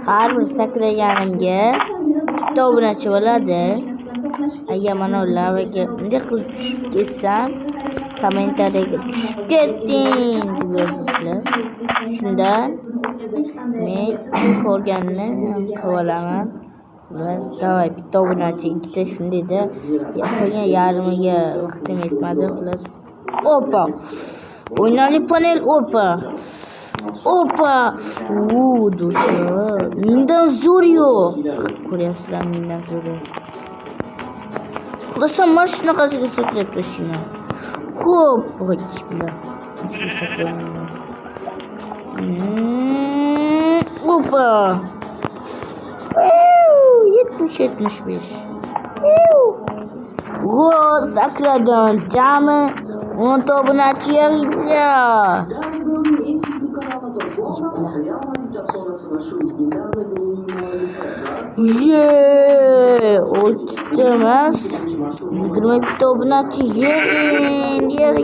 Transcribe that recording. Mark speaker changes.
Speaker 1: Har bir sakraganimga bitta obunachi bo'ladi. Agar mana ularga bunday qilib tushib ketsam, kommentariyaga tushib ketding deb yozasizlar. Shundan men ko'rganimni qilib olaman. Bas, davay bitta obunachi, ikkita shundayda qolgan yarmiga vaqtim yetmadi. Xullas, opa. O'ynali panel, opa. Do'stlar. Mendan zo'r yo'q. Ko'ryapsizlar, mendan zo'r yo'q. Xullas, mana shunaqasiga sakrab tashlayman. Xo'p, bismillah. Shuni sakrayman. Opa. 70-75. Sakradim. Jami 10 ta obunachi yig'ilgan. Oltmas. 20 ta obunachi yig'ilgan.